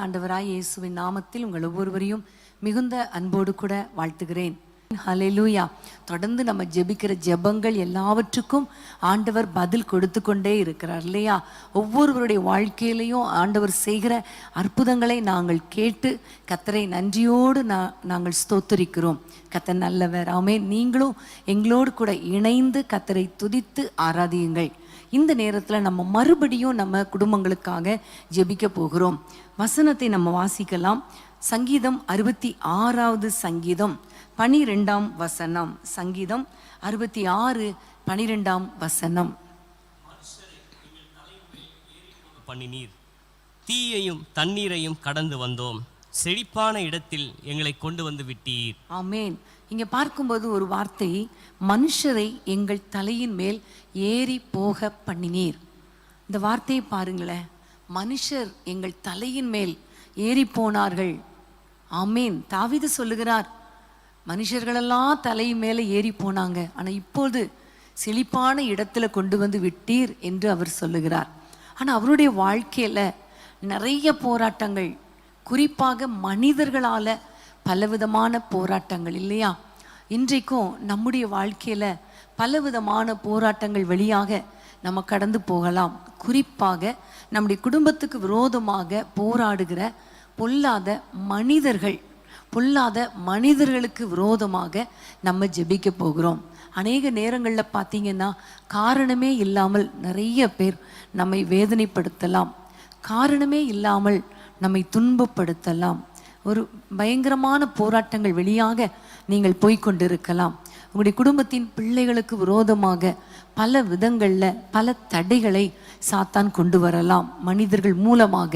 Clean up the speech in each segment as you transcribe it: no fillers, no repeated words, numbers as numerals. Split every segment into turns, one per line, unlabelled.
ஆண்டவராய் இயேசுவின் நாமத்தில் உங்கள் ஒவ்வொருவரையும் மிகுந்த அன்போடு கூட வாழ்த்துகிறேன். ஹல்லேலூயா. தொடர்ந்து நம்ம ஜெபிக்கிற ஜெபங்கள் எல்லாவற்றுக்கும் ஆண்டவர் பதில் கொடுத்து கொண்டே இருக்கிறார் இல்லையா? ஒவ்வொருவருடைய வாழ்க்கையிலையும் ஆண்டவர் செய்கிற அற்புதங்களை நாங்கள் கேட்டு கர்த்தரை நன்றியோடு நாங்கள் ஸ்தோத்திரிக்கிறோம். கர்த்தர் நல்லவர். ஆமென். நீங்களும் எங்களோடு கூட இணைந்து கர்த்தரை துதித்து ஆராதியுங்கள். இந்த நேரத்தில் நம்ம மறுபடியும் நம்ம குடும்பங்களுக்காக ஜெபிக்க போகிறோம். வசனத்தை நம்ம வாசிக்கலாம். சங்கீதம் 66வது சங்கீதம் 12ஆம் வசனம். சங்கீதம் 66:12ஆம் வசனம்.
பண்ணினீர், தீயையும் தண்ணீரையும் கடந்து வந்தோம், செழிப்பான இடத்தில் எங்களை கொண்டு வந்து விட்டீர்.
ஆமேன். இங்க பார்க்கும்போது ஒரு வார்த்தை, மனுஷரை எங்கள் தலையின் மேல் ஏறி போக பண்ணினீர். இந்த வார்த்தையை பாருங்களேன். மனுஷர் எங்கள் தலையின் மேல் ஏறி போனார்கள். ஆமேன். தாவீது சொல்லுகிறார், மனுஷர்களெல்லாம் தலையின் மேலே ஏறி போனாங்க, ஆனால் இப்போது செழிப்பான இடத்துல கொண்டு வந்து விட்டீர் என்று அவர் சொல்லுகிறார். ஆனால் அவருடைய வாழ்க்கையில் நிறைய போராட்டங்கள், குறிப்பாக மனிதர்களால் பலவிதமான போராட்டங்கள் இல்லையா? இன்றைக்கும் நம்முடைய வாழ்க்கையில் பலவிதமான போராட்டங்கள் வழியாக நம்ம கடந்து போகலாம். குறிப்பாக நம்முடைய குடும்பத்துக்கு விரோதமாக போராடுகிற பொல்லாத மனிதர்களுக்கு விரோதமாக நம்ம ஜெபிக்க போகிறோம். அநேக நேரங்களில் பார்த்தீங்கன்னா காரணமே இல்லாமல் நிறைய பேர் நம்மை வேதனைப்படுத்தலாம், காரணமே இல்லாமல் நம்மை துன்பப்படுத்தலாம். ஒரு பயங்கரமான போராட்டங்கள் வழியாக நீங்கள் போய்கொண்டிருக்கலாம். உங்களுடைய குடும்பத்தின் பிள்ளைகளுக்கு விரோதமாக பல விதங்களில் பல தடைகளை சாத்தான் கொண்டு வரலாம் மனிதர்கள் மூலமாக.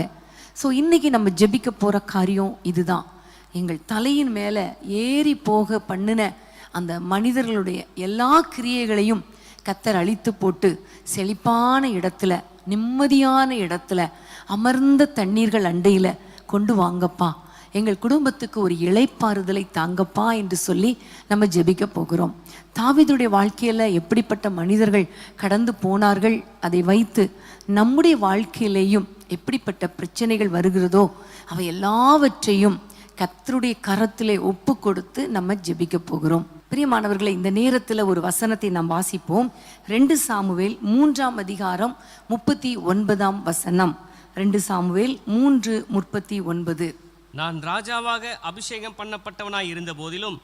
ஸோ இன்னைக்கு நம்ம ஜெபிக்க போகிற காரியம் இதுதான். எங்கள் தலையின் மேலே ஏறி போக பண்ணின அந்த மனிதர்களுடைய எல்லா கிரியைகளையும் கர்த்தர் அழித்து போட்டு செழிப்பான இடத்துல, நிம்மதியான இடத்துல, அமர்ந்த தண்ணீர்கள் அண்டையில் கொண்டு வாங்கப்பா, எங்கள் குடும்பத்துக்கு ஒரு இளைப்பாறுதலை தாங்கப்பா என்று சொல்லி நம்ம ஜெபிக்க போகிறோம். தாவீதுடைய வாழ்க்கையில் எப்படிப்பட்ட மனிதர்கள் கடந்து போனார்கள், அதை வைத்து நம்முடைய வாழ்க்கையிலேயும் எப்படிப்பட்ட பிரச்சனைகள் வருகிறதோ அவை எல்லாவற்றையும் கர்த்தருடைய கரத்திலே ஒப்பு கொடுத்து நம்ம ஜெபிக்க போகிறோம். பிரியமானவர்களை, இந்த நேரத்தில் ஒரு வசனத்தை நாம் வாசிப்போம். 2 சாமுவேல் 3ஆம் அதிகாரம் 39ஆம் வசனம். 2 சாமுவேல் 3:39.
நான் ராஜாவாக அபிஷேகம் பண்ணப்பட்டவனாய் இருந்த போதிலும்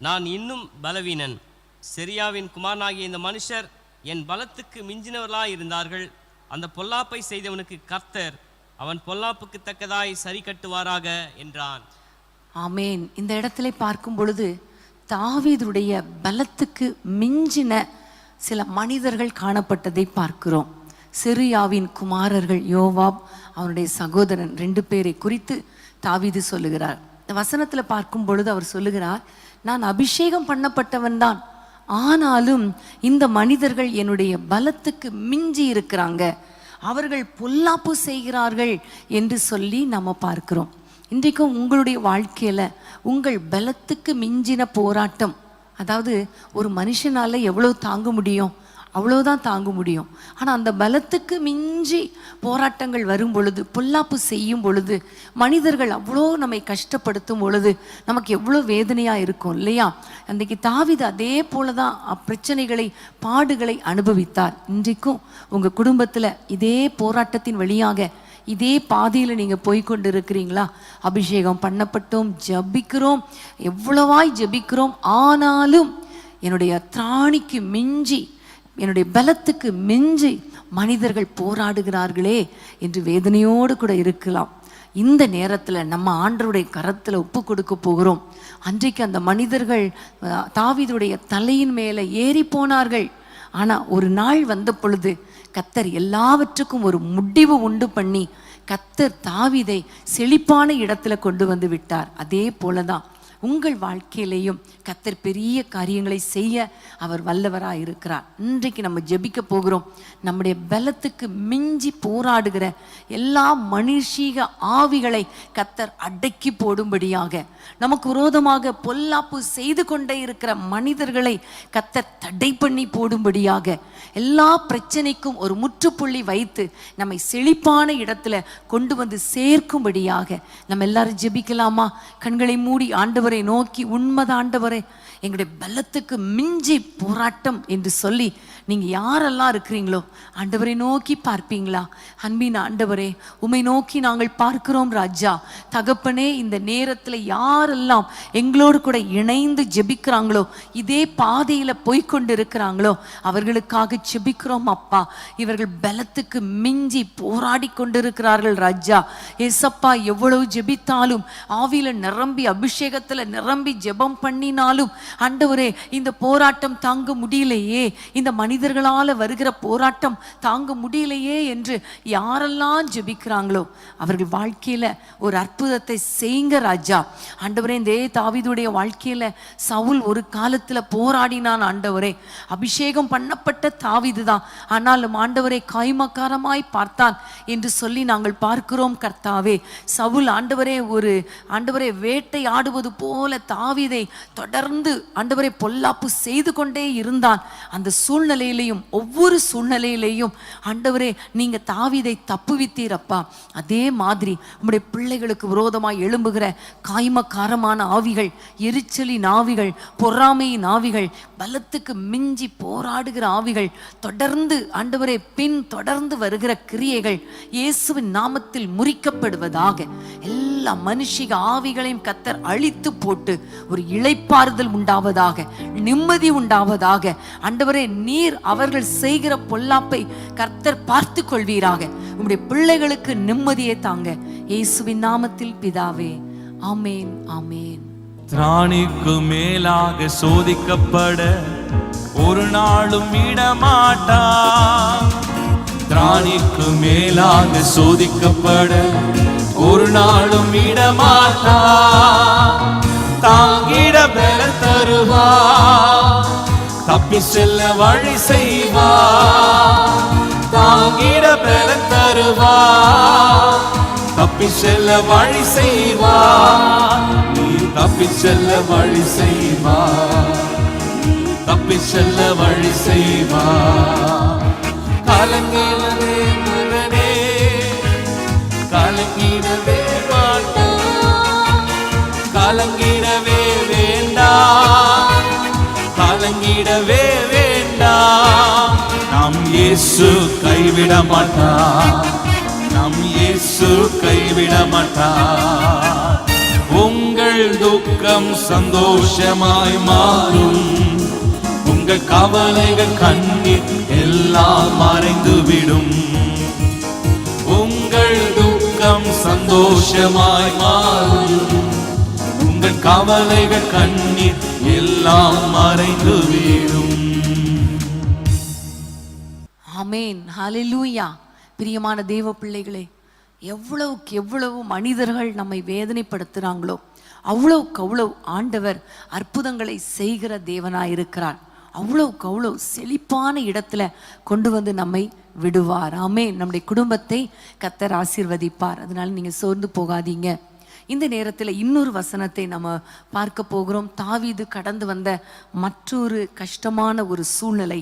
நான் இன்னும் பலவீனன். செரியாவின் குமாரனாகிய இந்த மனுஷர் என் பலத்துக்கு மிஞ்சினவர்களாய் இருந்தார்கள். அந்த பொல்லாப்பை செய்தவனுக்கு கர்த்தர் அவன் பொல்லாப்புக்கு தக்கதாய் சரி கட்டுவாராக என்றான்.
ஆமேன். இந்த இடத்துல பார்க்கும் பொழுது தாவீதுடைய பலத்துக்கு மிஞ்சின சில மனிதர்கள் காணப்பட்டதை பார்க்கிறோம். செரியாவின் குமாரர்கள் யோவாப், அவனுடைய சகோதரன் 2 பேரை குறித்து தாவீது சொல்லுகிறார். இந்த வசனத்தில் பார்க்கும் பொழுது அவர் சொல்லுகிறார், நான் அபிஷேகம் பண்ணப்பட்டவன் தான், ஆனாலும் இந்த மனிதர்கள் என்னுடைய பலத்துக்கு மிஞ்சி இருக்கிறாங்க, அவர்கள் பொல்லாப்பு செய்கிறார்கள் என்று சொல்லி நம்ம பார்க்கிறோம். இன்றைக்கும் உங்களுடைய வாழ்க்கையில் உங்கள் பலத்துக்கு மிஞ்சின போராட்டம், அதாவது ஒரு மனுஷனால் எவ்வளோ தாங்க முடியும் அவ்வளோதான் தாங்க முடியும். ஆனால் அந்த பலத்துக்கு மிஞ்சி போராட்டங்கள் வரும் பொழுது, பொல்லாப்பு செய்யும் பொழுது, மனிதர்கள் அவ்வளோ நம்மை கஷ்டப்படுத்தும் பொழுது நமக்கு எவ்வளோ வேதனையாக இருக்கும் இல்லையா? அன்றைக்கு தாவீது அதே போல தான் பிரச்சனைகளை, பாடுகளை அனுபவித்தார். இன்றைக்கும் உங்கள் குடும்பத்தில் இதே போராட்டத்தின் வழியாக இதே பாதையில் நீங்கள் போய்கொண்டு இருக்கிறீங்களா? அபிஷேகம் பண்ணப்பட்டோம், ஜபிக்கிறோம், எவ்வளவாய் ஜபிக்கிறோம், ஆனாலும் என்னுடைய திராணிக்கு மிஞ்சி, என்னுடைய பலத்துக்கு மிஞ்சி மனிதர்கள் போராடுகிறார்களே என்று வேதனையோடு கூட இருக்கலாம். இந்த நேரத்தில் நம்ம ஆண்டவருடைய கரத்தில் ஒப்பு கொடுக்க போகிறோம். அன்றைக்கு அந்த மனிதர்கள் தாவீதுடைய தலையின் மேலே ஏறி போனார்கள். ஆனால் ஒரு நாள் வந்த பொழுது கர்த்தர் எல்லாவற்றுக்கும் ஒரு முடிவு உண்டு பண்ணி கர்த்தர் தாவீதை செழிப்பான இடத்துல கொண்டு வந்து விட்டார். அதே போலதான் உங்கள் வாழ்க்கையிலையும் கர்த்தர் பெரிய காரியங்களை செய்ய அவர் வல்லவராக இருக்கிறார். இன்றைக்கு நம்ம ஜெபிக்க போகிறோம். நம்முடைய பலத்துக்கு மிஞ்சி போராடுகிற எல்லா மனுஷீக ஆவிகளை கர்த்தர் அடக்கி போடும்படியாக, நமக்கு விரோதமாக பொல்லாப்பு செய்து கொண்டே இருக்கிற மனிதர்களை கர்த்தர் தடை பண்ணி போடும்படியாக, எல்லா பிரச்சனைக்கும் ஒரு முற்றுப்புள்ளி வைத்து நம்மை செழிப்பான இடத்துல கொண்டு வந்து சேர்க்கும்படியாக நம்ம எல்லாரும் ஜெபிக்கலாமா? கண்களை மூடி ஆண்டவரை நோக்கி, உண்மைதான் ஆண்டவரே, எங்களுடைய பலத்துக்கு மிஞ்சி போராட்டம் என்று சொல்லி நீங்க யாரெல்லாம் இருக்கிறீங்களோ ஆண்டவரை நோக்கி பார்ப்பீங்களா? அன்பின் ஆண்டவரே, உம்மை நோக்கி நாங்கள் பார்க்கிறோம் ராஜா. தகப்பனே, இந்த நேரத்தில் யாரெல்லாம் எங்களோடு கூட இணைந்து ஜெபிக்கிறாங்களோ, இதே பாதையில போய்கொண்டு இருக்கிறாங்களோ, அவர்களுக்காக ஜெபிக்கிறோம் அப்பா. இவர்கள் பலத்துக்கு மிஞ்சி போராடி கொண்டிருக்கிறார்கள் ராஜா. ஏசப்பா, எவ்வளவு ஜெபித்தாலும், ஆவியில நிரம்பி அபிஷேகத்துல நிரம்பி ஜெபம் பண்ணினாலும் ஆண்டவரே, இந்த போராட்டம் தாங்க முடியலையே, இந்த மனிதர்களால வருகிற போராட்டம் தாங்க முடியலையே என்று யாரெல்லாம் ஜெபிக்கிறாங்களோ அவர்கள் வாழ்க்கையில ஒரு அற்புதத்தை செய்யுங்க ராஜா. ஆண்டவரே, இந்த தாவீதுடைய வாழ்க்கையில சவுல் ஒரு காலத்துல போராடினான் ஆண்டவரே. அபிஷேகம் பண்ணப்பட்ட தாவீது தான், ஆனாலும் ஆண்டவரை காய்மக்காரமாய் பார்த்தான் என்று சொல்லி நாங்கள் பார்க்கிறோம் கர்த்தாவே. சவுல் ஆண்டவரே வேட்டை ஆடுவது போல தாவீதை தொடர்ந்து ஆண்டவரை பொல்லாப்பு செய்து கொண்டே இருந்தான். அந்த சூழ்நிலையிலையும், ஒவ்வொரு சூழ்நிலையிலையும் ஆண்டவரே நீங்க தாவீதை தப்புவித்தீரப்பா. அதே மாதிரி உம்முடைய பிள்ளைகளுக்கு விரோதமாய் எழும்புகிற காய்மக்காரமான ஆவிகள், எரிச்சலின் ஆவிகள், பொறாமையின் ஆவிகள், பலத்துக்கு மிஞ்சி போராடுகிற ஆவிகள், தொடர்ந்து ஆண்டவரே பின் தொடர்ந்து வருகிற கிரியைகள் இயேசுவின் நாமத்தில் முறிக்கப்படுவதாக. எல்லா மனுஷிக ஆவிகளையும் கர்த்தர் அழித்து போட்டு ஒரு இளைப்பாறுதல் உண்டாவதாக, நிம்மதி உண்டாவதாக. ஆண்டவரே, நீர் அவர்கள் செய்கிற பொல்லாப்பை கர்த்தர் பார்த்து கொள்வீராக. உம்முடைய பிள்ளைகளுக்கு நிம்மதியை தாங்க, இயேசுவின் நாமத்தில் பிதாவே, ஆமேன், ஆமேன்.
திராணிக்கு மேலாக சோதிக்கப்பட ஒரு நாளும் விடமாட்டா. திராணிக்கு மேலாக சோதிக்கப்பட ஒரு நாளும் விடமாட்டா. தாங்கிட பெற தருவா, தப்பி செல்ல வழி செய்வா. தாங்கிட பெற தருவா, தப்பி செல்ல வழி செய்வா. நீ தப்பி செல்ல வழி செய்வா, தப்பி செல்ல வழி செய்வா. கலங்கிடவே மகனே, கலங்கிடவே மாட்டான். கலங்கிடவே வேண்டாம், கலங்கிடவே வேண்டாம். நம் இயேசு கைவிட மாட்டார், நம் இயேசு கைவிட மாட்டார். உங்கள் துக்கம் சந்தோஷமாய் மாறும், உங்கள் கவலைகள் கண்ணீர் எல்லாம் மறைந்துவிடும். உங்கள் துக்கம் சந்தோஷமாய் மாறும், உங்கள் கவலைகள் கண்ணீர் எல்லாம் மறைந்துவிடும்.
ஆமேன், ஹல்லேலூயா. பிரியமான தேவ பிள்ளைகளே, எவ்வளவுக்கு எவ்வளவு மனிதர்கள் நம்மை வேதனைப்படுத்துகிறாங்களோ அவ்வளவுக்கு அவ்வளவு ஆண்டவர் அற்புதங்களை செய்கிற தேவனாயிருக்கிறார். அவ்வளவுக்கு அவ்வளவு செழிப்பான இடத்துல கொண்டு வந்து நம்மை விடுவார். ஆமென். நம்முடைய குடும்பத்தை கர்த்தர் ஆசீர்வதிப்பார். அதனால நீங்க சோர்ந்து போகாதீங்க. இந்த நேரத்தில் இன்னொரு வசனத்தை நம்ம பார்க்க போகிறோம். தாவீது கடந்து வந்த மற்றொரு கஷ்டமான ஒரு சூழ்நிலை.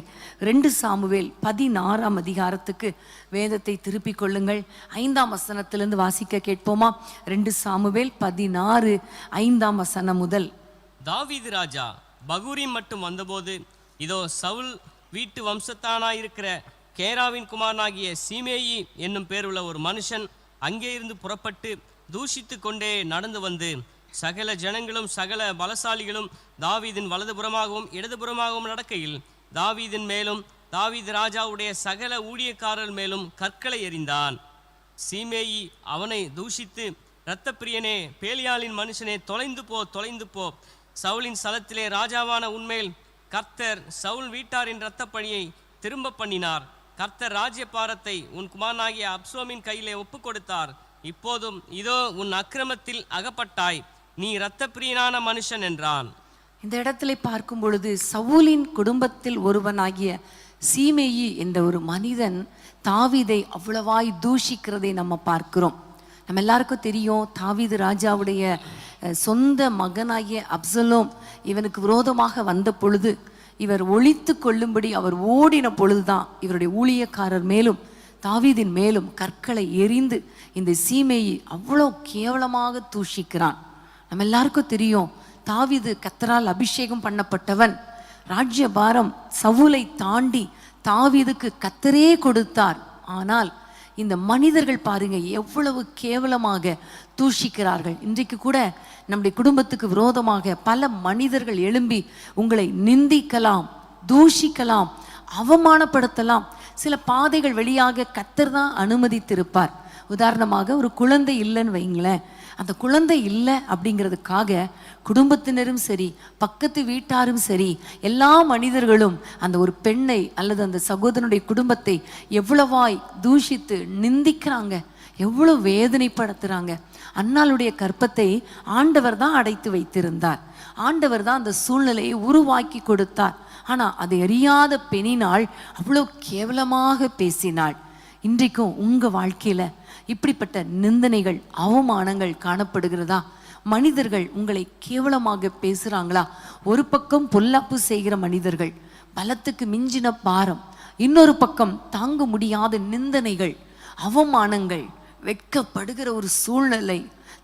2 சாமுவேல் 16ஆம் அதிகாரத்துக்கு வேதத்தை திருப்பிக் கொள்ளுங்கள். 5ஆம் வசனத்திலிருந்து வாசிக்க கேட்போமா? 2 சாமுவேல் 16 5ஆம் வசனம் முதல்.
தாவீது ராஜா பகூரிம் மட்டும் வந்தபோது, இதோ சவுல் வீட்டு வம்சத்தானாயிருக்கிற கேராவின் குமாரனாகிய சீமேயி என்னும் பேருள்ள ஒரு மனுஷன் அங்கே இருந்து புறப்பட்டு தூஷித்து கொண்டே நடந்து வந்து, சகல ஜனங்களும் சகல பலசாலிகளும் தாவீதின் வலதுபுறமாகவும் இடதுபுறமாகவும் நடக்கையில் தாவீதின் மேலும் தாவீது ராஜாவுடைய சகல ஊழியக்காரர் மேலும் கற்களை எறிந்தான். சீமேயி அவனை தூஷித்து, இரத்தப்பிரியனே, பேலியாளின் மனுஷனே, தொலைந்து போ, தொலைந்து போ. சவுலின் ஸ்தலத்திலே ராஜாவான உன்மேல் கர்த்தர் சவுல் வீட்டாரின் இரத்தப்பழியை திரும்ப பண்ணினார். கர்த்தர் ராஜ்யபாரத்தை உன் குமாரனாகிய அப்சோமின் கையிலே ஒப்பு கொடுத்தார். இப்போதும் இதோ உன் அக்கிரமத்தில் அகப்பட்டாய். நீ இரத்தப்பிரியனான மனுஷன் என்றான்.
இந்த இடத்துல பார்க்கும் பொழுது சவுலின் குடும்பத்தில் ஒருவனாகிய சீமேயி என்ற ஒரு மனிதன் தாவீதை அவ்வளவாய் தூஷிக்கிறதை நம்ம பார்க்கிறோம். நம்ம எல்லாருக்கும் தெரியும், தாவீது ராஜாவுடைய சொந்த மகனாகிய அப்சலோம் இவனுக்கு விரோதமாக வந்த பொழுது இவர் ஒழித்து கொள்ளும்படி அவர் ஓடின பொழுதுதான் இவருடைய ஊழியக்காரர் மேலும் தாவீதின் மேலும் கற்களை எறிந்து இந்த சீமேயி அவ்வளோ கேவலமாக தூஷிக்கிறான். நம்ம எல்லாருக்கும் தெரியும், தாவீது கர்த்தரால் அபிஷேகம் பண்ணப்பட்டவன். ராஜ்யபாரம் சவுலை தாண்டி தாவீதுக்கு கர்த்தரே கொடுத்தார். ஆனால் இந்த மனிதர்கள் பாருங்க எவ்வளவு கேவலமாக தூஷிக்கிறார்கள். இன்றைக்கு கூட நம்முடைய குடும்பத்துக்கு விரோதமாக பல மனிதர்கள் எழும்பி உங்களை நிந்திக்கலாம், தூஷிக்கலாம், அவமானப்படுத்தலாம். சில பாதைகள் வழியாக கர்த்தர் தான் அனுமதித்திருப்பார். உதாரணமாக ஒரு குழந்தை இல்லைன்னு வைங்களேன், அந்த குழந்தை இல்லை அப்படிங்கிறதுக்காக குடும்பத்தினரும் சரி பக்கத்து வீட்டாரும் சரி எல்லா மனிதர்களும் அந்த ஒரு பெண்ணை அல்லது அந்த சகோதரனுடைய குடும்பத்தை எவ்வளவாய் தூஷித்து நிந்திக்கிறாங்க, எவ்வளவு வேதனைப்படுத்துறாங்க. அன்னாளுடைய கற்பத்தை ஆண்டவர் தான் அடைத்து வைத்திருந்தார். ஆண்டவர் தான் அந்த சூழ்நிலையை உருவாக்கி கொடுத்தார். ஆனா அதை அறியாத பெண்ணினாள் அவ்வளோ கேவலமாக பேசினாள். இன்றைக்கும் உங்க வாழ்க்கையில இப்படிப்பட்ட நிந்தனைகள் அவமானங்கள் காணப்படுகிறதா? மனிதர்கள் உங்களை கேவலமாக பேசுறாங்களா? ஒரு பக்கம் பொல்லாப்பு செய்கிற மனிதர்கள், பலத்துக்கு மிஞ்சின பாரம், இன்னொரு பக்கம் தாங்க முடியாத நிந்தனைகள், அவமானங்கள், வெட்கப்படுகிற ஒரு சூழ்நிலை.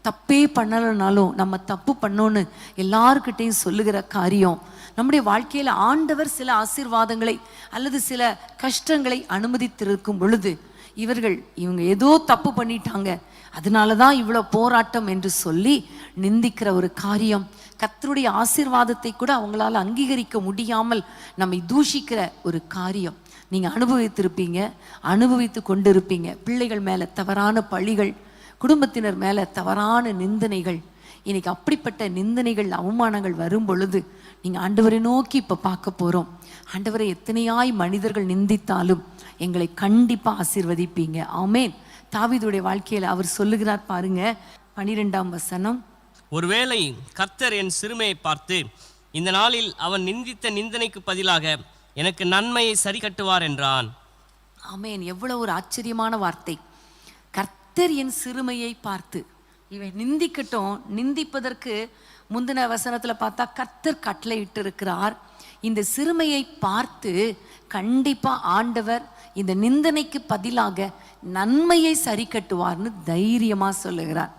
தப்பே பண்ணலனாலும் நம்ம தப்பு பண்ணோன்னு எல்லார்கிட்டையும் சொல்லுகிற காரியம். நம்முடைய வாழ்க்கையில ஆண்டவர் சில ஆசீர்வாதங்களை அல்லது சில கஷ்டங்களை அனுமதித்திருக்கும் பொழுது இவங்க ஏதோ தப்பு பண்ணிட்டாங்க, அதனாலதான் இவ்வளவு போராட்டம் என்று சொல்லி நிந்திக்கிற ஒரு காரியம். கர்த்தருடைய ஆசீர்வாதத்தை கூட அவங்களால அங்கீகரிக்க முடியாமல் நம்மை தூஷிக்கிற ஒரு காரியம் நீங்க அனுபவித்திருப்பீங்க, அனுபவித்து கொண்டிருப்பீங்க. பிள்ளைகள் மேல தவறான பழிகள், குடும்பத்தினர் மேல தவறான நிந்தனைகள். இன்னைக்கு அப்படிப்பட்ட நிந்தனைகள் அவமானங்கள் வரும் பொழுது நீங்க ஆண்டவரை நோக்கி இப்ப பார்க்க போறோம். ஆண்டவரை எத்தனையாய் மனிதர்கள் நிந்தித்தாலும் எங்களை கண்டிப்பா ஆசீர்வதிப்பீங்க. ஆமேன். தாவீதுடைய வாழ்க்கையில அவர் சொல்லுகிறார் பாருங்க, 12ஆம் வசனம்.
ஒருவேளை கர்த்தர் என் சிறுமையை பார்த்து இந்த நாளில் அவன் நிந்தித்த நிந்தனைக்கு பதிலாக எனக்கு நன்மையை சரி கட்டுவார் என்றான்.
ஆமேன். எவ்வளவு ஒரு ஆச்சரியமான வார்த்தை. கர்த்தர் என் சிறுமையை பார்த்து, இவன் நிந்திக்கட்டும். நிந்திப்பதற்கு முந்தின வசனத்துல பார்த்தா கர்த்தர் கட்டளை இட்டு இருக்கிறார். இந்த சிறுமையை பார்த்து கண்டிப்பா ஆண்டவர் இந்த நிந்தனைக்கு பதிலாக நன்மையை சரி கட்டுவார்னு தைரியமா சொல்லுகிறார்.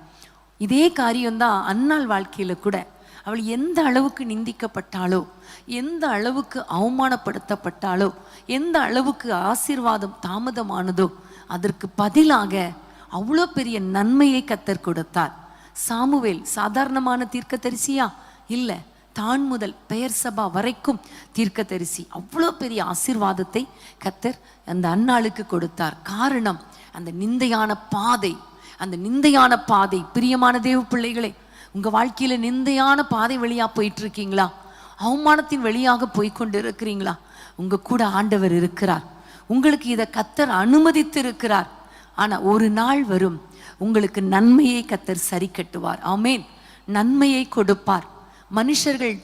இதே காரியம்தான் அன்னாள் வாழ்க்கையில கூட. அவள் எந்த அளவுக்கு நிந்திக்கப்பட்டாளோ, எந்த அளவுக்கு அவமானப்படுத்தப்பட்டாளோ, எந்த அளவுக்கு ஆசீர்வாதம் தாமதமானதோ அதற்கு பதிலாக அவ்வளோ பெரிய நன்மையை கர்த்தர் கொடுத்தார். சாமுவேல் சாதாரணமான தீர்க்கதரிசியா இல்லை, தான் முதல் பெயர் சபா வரைக்கும் தீர்க்கதரிசி. அவ்வளோ பெரிய ஆசீர்வாதத்தை கர்த்தர் அந்த அன்னாளுக்கு கொடுத்தார். காரணம் அந்த நிந்தையான பாதை. அந்த நிந்தையான பாதை, பிரியமான தேவ பிள்ளைகளே, உங்க வாழ்க்கையில நிந்தையான பாதை வழியா போயிட்டு இருக்கீங்களா? அவமானத்தின் வழியாக போய்கொண்டு இருக்கிறீங்களா? உங்க கூட ஆண்டவர் இருக்கிறார். உங்களுக்கு இதை கர்த்தர் அனுமதித்து இருக்கிறார். ஆனா ஒரு நாள் வரும், உங்களுக்கு நன்மையை கர்த்தர் சரி கட்டுவார். ஆமேன். நன்மையை கொடுப்பார். மனுஷர்கள்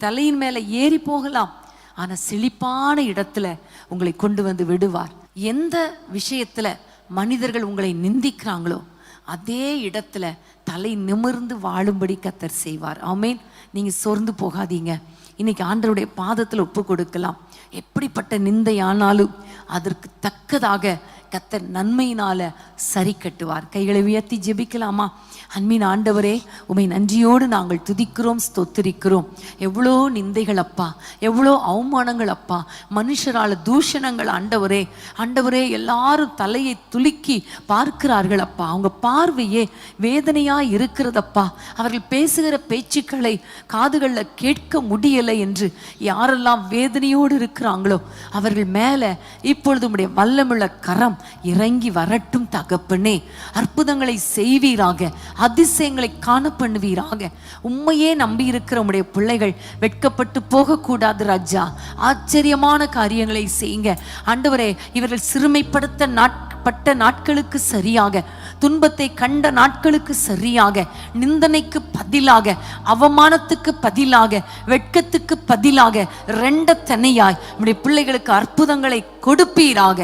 தலையின் மேல ஏறி போகலாம், ஆனா செழிப்பான இடத்துல உங்களை கொண்டு வந்து விடுவார். எந்த விஷயத்துல மனிதர்கள் உங்களை நிந்திக்கிறாங்களோ அதே இடத்துல தலை நிமிர்ந்து வாழும்படி கர்த்தர் செய்வார். ஆமேன். நீங்க சோர்ந்து போகாதீங்க. இன்னைக்கு ஆண்டவருடைய பாதத்துல ஒப்பு கொடுக்கலாம். எப்படிப்பட்ட நிந்தை ஆனாலும் அதற்கு தக்கதாக கர்த்தர் நன்மையினால சரி கட்டுவார். கைகளை உயர்த்தி ஜெபிக்கலாமா? அன்பின் ஆண்டவரே, உமை நன்றியோடு நாங்கள் துதிக்கிறோம், ஸ்தோத்திரிக்கிறோம். எவ்வளோ நிந்தைகள் அப்பா, எவ்வளோ அவமானங்கள் அப்பா, மனுஷரால தூஷணங்கள் ஆண்டவரே. ஆண்டவரே, எல்லாரும் தலையை துலுக்கி பார்க்கிறார்கள் அப்பா. அவங்க பார்வையே வேதனையா இருக்கிறதப்பா. அவர்கள் பேசுகிற பேச்சுக்களை காதுகளில் கேட்க முடியலை என்று யாரெல்லாம் வேதனையோடு இருக்கிறாங்களோ அவர்கள் மேல இப்பொழுது உம்முடைய வல்லமுள்ள கரம் இறங்கி வரட்டும் தகப்பனே. அற்புதங்களை செய்வீராக, அதிசயங்களை காண பண்ணுவீராக. உண்மையே நம்பி இருக்கிற உம்முடைய பிள்ளைகள் வெட்கப்பட்டு போகக்கூடாது ராஜா. ஆச்சரியமான காரியங்களை செய்யுங்க ஆண்டவரே. இவர்கள் சிறுமைப்படுத்த பட்ட நாட்களுக்கு சரியாக துன்பத்தை கண்ட நாட்களுக்கு சரியாக, நிந்தனைக்கு பதிலாக, அவமானத்துக்கு பதிலாக, வெட்கத்துக்கு பதிலாக 2 தனியாய் நம்முடைய பிள்ளைகளுக்கு அற்புதங்களை கொடுப்பீராக,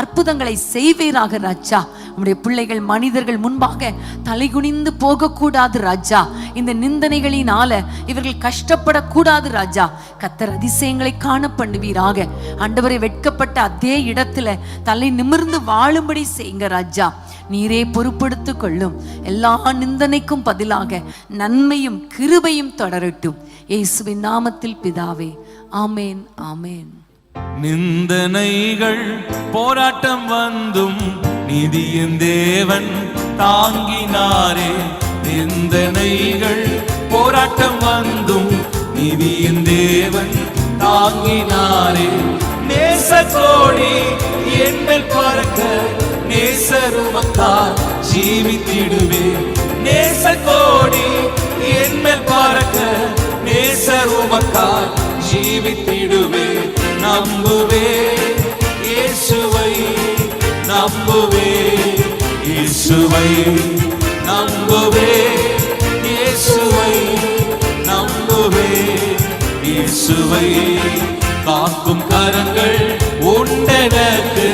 அற்புதங்களை செய்வீராக ராஜா. நம்முடைய பிள்ளைகள் மனிதர்கள் முன்பாக தலைகுனிந்து போகக்கூடாது ராஜா. இந்த நிந்தனைகளினால இவர்கள் கஷ்டப்படக்கூடாது ராஜா. கர்த்தர் அதிசயங்களை காண பண்ணுவீராக. ஆண்டவரை வெட்கப்பட்ட அதே இடத்துல தலை நிமிர்ந்து வாழும்படி செய்யுங்க ராஜா. நீரே பொறுப்படுத்திக் கொள்ளும். எல்லா நிந்தனைக்கும் பதிலாக நன்மையும் கிருபையும் தொடரட்டும். இயேசுவின் நாமத்தில் பிதாவே, ஆமேன், ஆமேன்.
நிந்தனைகள் போராட்டம் வந்தும் நிதியின் தேவன் தாங்கினாரே. நிந்தனைகள் போராட்டம் வந்தும் நிதியின் தேவன் தாங்கினாரே. நேசக்கோடி என்மேல் பறக்க நேசருமக்கால் ஜீவித்திடுவே. நேசக்கோடி என்மேல் பறக்க நேசருமக்கால் ஜீவித்திடுவே. நம்புவே இயேசுவை, நம்புவே இயேசுவை, நம்புவே இயேசுவை, நம்புவே இயேசுவை. காக்கும் கரங்கள் உண்டெனக்கு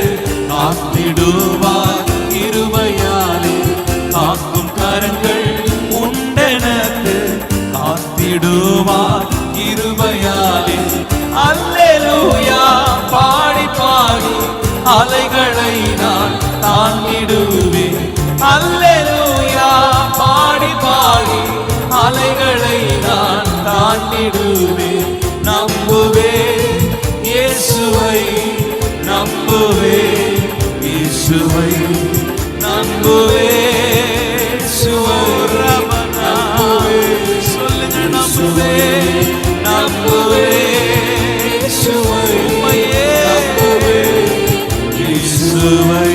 காத்திடுவார் கிருபையாலே. காக்கும் கரங்கள் உண்டெனக்கு காத்திடுவார் கிருபையாலே. அல்லேலூயா பாடி பாடி அலைகளை நான் தாங்கிடுவேன். அல்லேலூயா பாடி பாடி அலைகளை நான் தாங்கிடுவேன். நம்புவே இயேசுவை, நம்புவே இயேசுவை, நம்புவே இயேசுவை, நம்புவே. சொல்லுங்க, நம்புவே, நம்புவே இயேசுவை, நம்புவே இயேசுவை.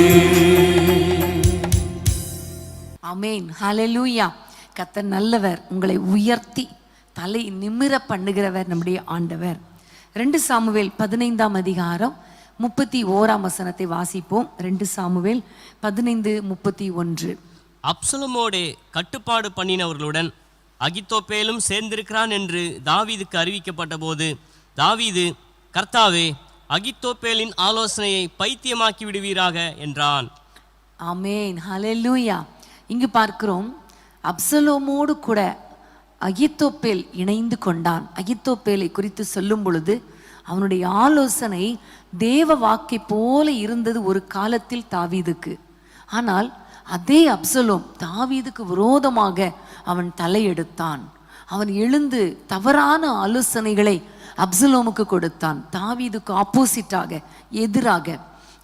ஆமென், ஹல்லேலூயா. கர்த்தர் நல்லவர், உங்களை உயர்த்தி தலை நிமிர பண்ணுகிறவர் நம்முடைய ஆண்டவர். 2 சாமுவேல் 15ஆம் அதிகாரம் 31ஆம் வசனத்தை வாசிப்போம். 2 சாமுவேல் 15:31.
அப்சலோமோடே கட்டுப்பாடு பண்ணினவர்களுடன் அகித்தோப்பேலும் சேர்ந்திருக்கிறான் என்று தாவீதுக்கு அறிவிக்கப்பட்ட போது தாவீது, கர்த்தாவே, அகித்தோப்பேலின் ஆலோசனையை பைத்தியமாக்கி விடுவீராக என்றான்.
ஆமென், ஹல்லேலூயா. இங்கு பார்க்கிறோம், அப்சலோமோடு கூட அகித்தோப்பேல் இணைந்து கொண்டான். அகித்தோப்பேலை குறித்து சொல்லும் பொழுது அவனுடைய ஆலோசனை தேவ வாக்கை போல இருந்தது ஒரு காலத்தில் தாவீதுக்கு. ஆனால் அதே அப்சலோம் தாவீதுக்கு விரோதமாக அவன் தலையெடுத்தான். அவன் எழுந்து தவறான ஆலோசனைகளை அப்சலோமுக்கு கொடுத்தான். தாவீதுக்கு ஆப்போசிட்டாக, எதிராக.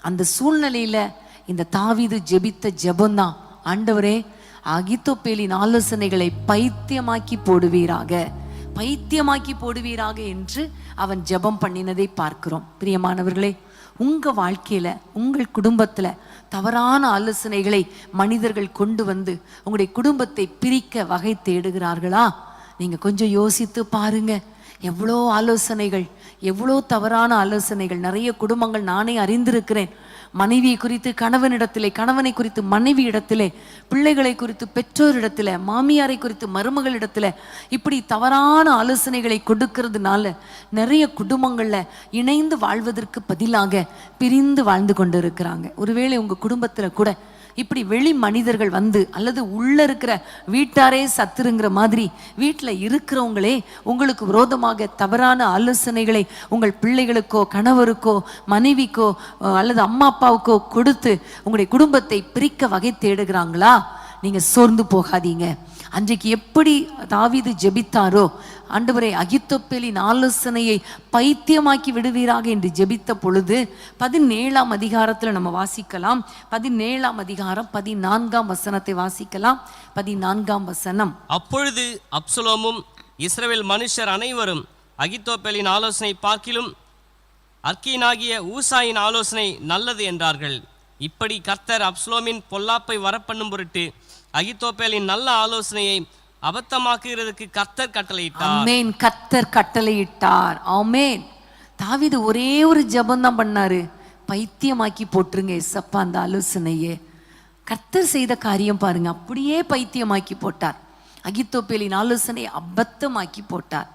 அந்த சூழ்நிலையில இந்த தாவீது ஜெபித்த ஜெபம்தான், ஆண்டவரே, அகித்தோப்பேலின் ஆலோசனைகளை பைத்தியமாக்கி போடுவீராக, பைத்தியமாக்கி போடுவீராக என்று அவன் ஜெபம் பண்ணினதை பார்க்கிறோம். பிரியமானவர்களே, உங்க வாழ்க்கையில, உங்கள் குடும்பத்துல தவறான ஆலோசனைகளை மனிதர்கள் கொண்டு வந்து உங்களுடைய குடும்பத்தை பிரிக்க வகை தேடுகிறார்களா? நீங்க கொஞ்சம் யோசித்து பாருங்க. எவ்வளோ ஆலோசனைகள், எவ்வளோ தவறான ஆலோசனைகள் நிறைய குடும்பங்கள் நானே அறிந்திருக்கிறேன். மனைவியை குறித்து கணவனிடத்திலே, கணவனை குறித்து மனைவி இடத்திலே, பிள்ளைகளை குறித்து பெற்றோரிடத்துல, மாமியாரை குறித்து மருமகளிடத்துல, இப்படி தவறான ஆலோசனைகளை கொடுக்கறதுனால நிறைய குடும்பங்கள்ல இணைந்து வாழ்வதற்கு பதிலாக பிரிந்து வாழ்ந்து கொண்டு இருக்கிறாங்க. ஒருவேளை உங்க குடும்பத்துல கூட இப்படி வெளி மனிதர்கள் வந்து, அல்லது உள்ள இருக்கிற வீட்டாரே சத்துருங்கிற மாதிரி வீட்டில் இருக்கிறவங்களே உங்களுக்கு விரோதமாக தவறான ஆலோசனைகளை உங்கள் பிள்ளைகளுக்கோ, கணவருக்கோ, மனைவிக்கோ, அல்லது அம்மா அப்பாவுக்கோ கொடுத்து உங்களுடைய குடும்பத்தை பிரிக்க வகை தேடுகிறாங்களா? நீங்க சோர்ந்து போகாதீங்க. அன்றைக்கு எப்படி தாவீது ஜெபித்தாரோ, ஆண்டவரே, அகித்தோப்பேலின் ஆலோசனையை பைத்தியமாக்கி விடுவீராக என்று ஜெபித்த பொழுது 17ஆம் அதிகாரத்தில் நம்ம வாசிக்கலாம். 17ஆம் அதிகாரம் 14ஆம் வசனத்தை வாசிக்கலாம். 14ஆம் வசனம்.
அப்பொழுது அப்சலோமும் இஸ்ரவேல் மனுஷர் அனைவரும் அகித்தோப்பேலின் ஆலோசனை பார்க்கிலும் அர்க்கீனாகிய ஊசாயின் ஆலோசனை நல்லது என்றார்கள். இப்படி கர்த்தர் அப்சலோமின் பொல்லாப்பை வரப்பண்ணும் பொருட்டு அகித்தோப்பேலின் நல்ல ஆலோசனையை அபத்தமாக்குகிறதுக்கு கர்த்தர் கட்டளையிட்டார். ஆமென்,
கர்த்தர் கட்டளையிட்டார். ஆமென். தாவீது ஒரே ஒரு ஜெபம் தான் பண்ணாரு, பைத்தியமாக்கி போட்டுருங்க ஏசப்பா அந்த ஆலோசனையே. கர்த்தர் செய்த காரியம் பாருங்க, அப்படியே பைத்தியமாக்கி போட்டார். அகித்தோப்பேலின் ஆலோசனை அபத்தமாக்கி போட்டார்.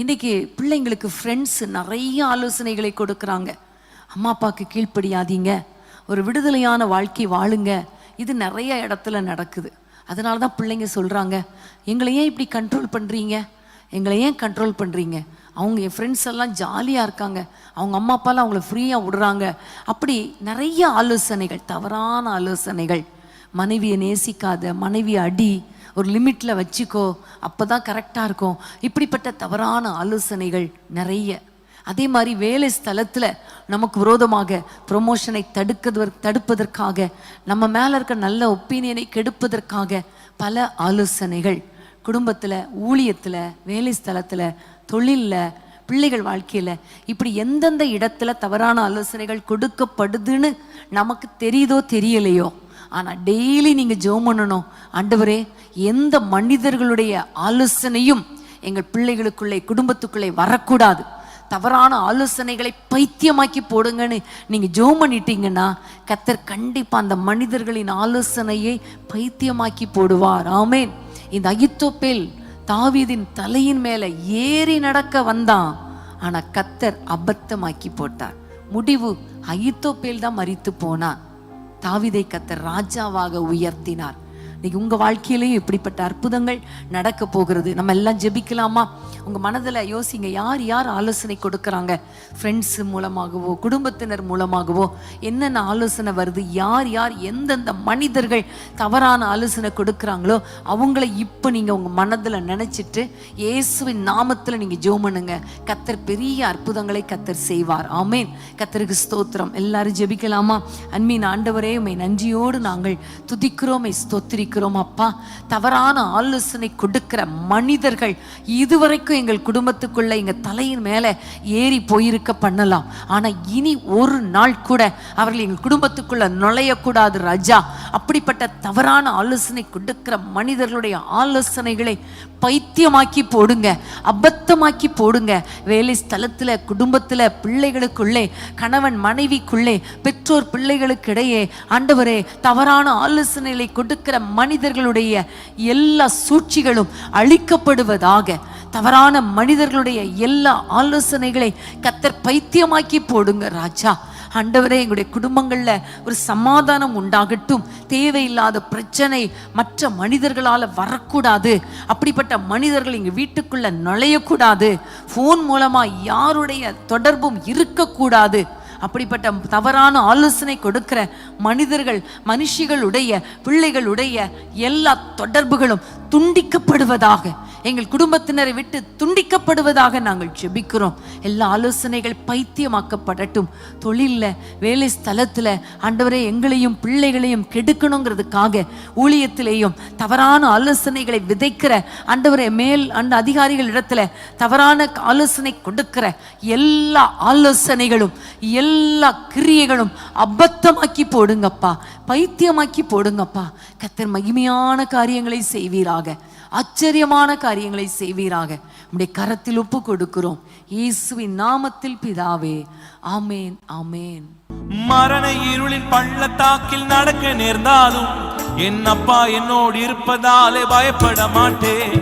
இன்னைக்கு பிள்ளைங்களுக்கு ஃப்ரெண்ட்ஸ் நிறைய ஆலோசனைகளை கொடுக்குறாங்க. அம்மா அப்பாவுக்கு கீழ்ப்படியாதீங்க, ஒரு விடுதலையான வாழ்க்கை வாழுங்க. இது நிறைய இடத்துல நடக்குது. அதனால தான் பிள்ளைங்க சொல்கிறாங்க, எங்களை ஏன் இப்படி கண்ட்ரோல் பண்ணுறீங்க, எங்களை ஏன் கண்ட்ரோல் பண்ணுறீங்க. அவங்க என் ஃப்ரெண்ட்ஸ் எல்லாம் ஜாலியாக இருக்காங்க, அவங்க அம்மா அப்பாலாம் அவங்கள ஃப்ரீயாக விடுறாங்க. அப்படி நிறைய ஆலோசனைகள், தவறான ஆலோசனைகள். மனைவியை நேசிக்காத, மனைவியை அடி, ஒரு லிமிட்டில் வச்சுக்கோ, அப்போ தான் கரெக்டாக இருக்கும். இப்படிப்பட்ட தவறான ஆலோசனைகள் நிறைய. அதே மாதிரி வேலை ஸ்தலத்தில் நமக்கு விரோதமாக ப்ரொமோஷனை தடுப்பதற்காக, நம்ம மேலே இருக்க நல்ல ஒப்பீனியனை கெடுப்பதற்காக பல ஆலோசனைகள். குடும்பத்தில், ஊழியத்தில், வேலை ஸ்தலத்தில், தொழிலில், பிள்ளைகள் வாழ்க்கையில், இப்படி எந்தெந்த இடத்துல தவறான ஆலோசனைகள் கொடுக்கப்படுதுன்னு நமக்கு தெரியுதோ தெரியலையோ, ஆனால் டெய்லி நீங்கள் ஜெபம் பண்ணணும். ஆண்டவரே, எந்த மனிதர்களுடைய ஆலோசனையும் எங்கள் பிள்ளைகளுக்குள்ளே, குடும்பத்துக்குள்ளே வரக்கூடாது. தவறான ஆலோசனைகளை பைத்தியமாக்கி போடுங்கன்னு நீங்கள் ஜெபம் பண்ணிட்டீங்கன்னா கர்த்தர் கண்டிப்பாக அந்த மனிதர்களின் ஆலோசனையை பைத்தியமாக்கி போடுவார். ஆமென். இந்த அகித்தோப்பேல் தாவீதின் தலையின் மேலே ஏறி நடக்க வந்தான், ஆனால் கர்த்தர் அபத்தமாக்கி போட்டார். முடிவு, அகித்தோப்பேல் தான் மரித்து போனான். தாவீதை கர்த்தர் ராஜாவாக உயர்த்தினார். இன்னைக்கு உங்கள் வாழ்க்கையிலையும் இப்படிப்பட்ட அற்புதங்கள் நடக்க போகிறது. நம்ம எல்லாம் ஜெபிக்கலாமா? உங்கள் மனதில் யோசிங்க, யார் யார் ஆலோசனை கொடுக்குறாங்க? ஃப்ரெண்ட்ஸு மூலமாகவோ, குடும்பத்தினர் மூலமாகவோ என்னென்ன ஆலோசனை வருது? யார் யார் எந்தெந்த மனிதர்கள் தவறான ஆலோசனை கொடுக்குறாங்களோ அவங்கள இப்போ நீங்கள் உங்கள் மனதில் நினச்சிட்டு இயேசுவின் நாமத்தில் நீங்கள் ஜெபம் பண்ணுங்க. கர்த்தர் பெரிய அற்புதங்களை கர்த்தர் செய்வார். ஆமென். கர்த்தருக்கு ஸ்தோத்திரம். எல்லாரும் ஜெபிக்கலாமா? அன்பின் ஆண்டவரே, உம்மை நன்றியோடு நாங்கள் துதிக்கிறோம், ஸ்தோத்திரிக்கிறோம். அப்பா, தவறான ஆலோசனை கொடுக்கிற மனிதர்கள் இதுவரைக்கும் எங்கள் குடும்பத்துக்குள்ள எங்க தலையின் மேல ஏறி போயிருக்க பண்ணலாம், ஆனா இனி ஒரு நாள் கூட அவர்கள் எங்கள் குடும்பத்துக்குள்ள நுழையக்கூடாது ராஜா. அப்படிப்பட்ட தவறான ஆலோசனை கொடுக்கிற மனிதர்களுடைய ஆலோசனைகளை பைத்தியமாக்கி போடுங்க, அபத்தமாக்கி போடுங்க. வேலை ஸ்தலத்துல, குடும்பத்துல, பிள்ளைகளுக்குள்ளே, கணவன் மனைவிக்குள்ளே, பெற்றோர் பிள்ளைகளுக்கு இடையே ஆண்டவரே தவறான ஆலோசனைகளை கொடுக்கிற மனிதர்களுடைய எல்லா சூழ்ச்சிகளும் அழிக்கப்படுவதாக. தவறான மனிதர்களுடைய எல்லா ஆலோசனைகளை கர்த்தர் பைத்தியமாக்கி போடுங்க ராஜா. ஆண்டவரே, எங்களுடைய குடும்பங்களில் ஒரு சமாதானம் உண்டாகட்டும். தேவையில்லாத பிரச்சனை மற்ற மனிதர்களால் வரக்கூடாது. அப்படிப்பட்ட மனிதர்கள் எங்கள் வீட்டுக்குள்ள நுழையக்கூடாது. ஃபோன் மூலமாக யாருடைய தொடர்பும் இருக்கக்கூடாது. அப்படிப்பட்ட தவறான ஆலோசனை கொடுக்கிற மனிதர்கள், மனுஷிகளுடைய, பிள்ளைகளுடைய எல்லா தொடர்புகளும் துண்டிக்கப்படுவதாக, எங்கள் குடும்பத்தினரை விட்டு துண்டிக்கப்படுவதாக நாங்கள் ஜெபிக்கிறோம். எல்லா ஆலோசனைகள் பைத்தியமாக்கப்படட்டும். தொழிலில், வேலை ஸ்தலத்தில் ஆண்டவரே எங்களையும் பிள்ளைகளையும் கெடுக்கணுங்கிறதுக்காக ஊழியத்திலேயும் தவறான ஆலோசனைகளை விதைக்கிற ஆண்டவரே அந்த அதிகாரிகள் இடத்துல தவறான ஆலோசனை கொடுக்கிற எல்லா ஆலோசனைகளும், எல்லா கிரியைகளும் அபத்தமாக்கி போடுங்கப்பா, பைத்தியமாக்கி போடுங்கப்பா. கர்த்தர் மகிமையான காரியங்களை செய்வீராக, ஆச்சரியமான காரியங்களை செய்வீராக. உம்முடைய கரத்தில் ஒப்பு கொடுக்கிறோம், இயேசுவின் நாமத்தில் பிதாவே. ஆமேன், ஆமேன்.
மரண இருளின் பள்ளத்தாக்கில் நடக்க நேர்ந்தாலும் என் அப்பா என்னோடு இருப்பதாலே பயப்பட மாட்டேன்.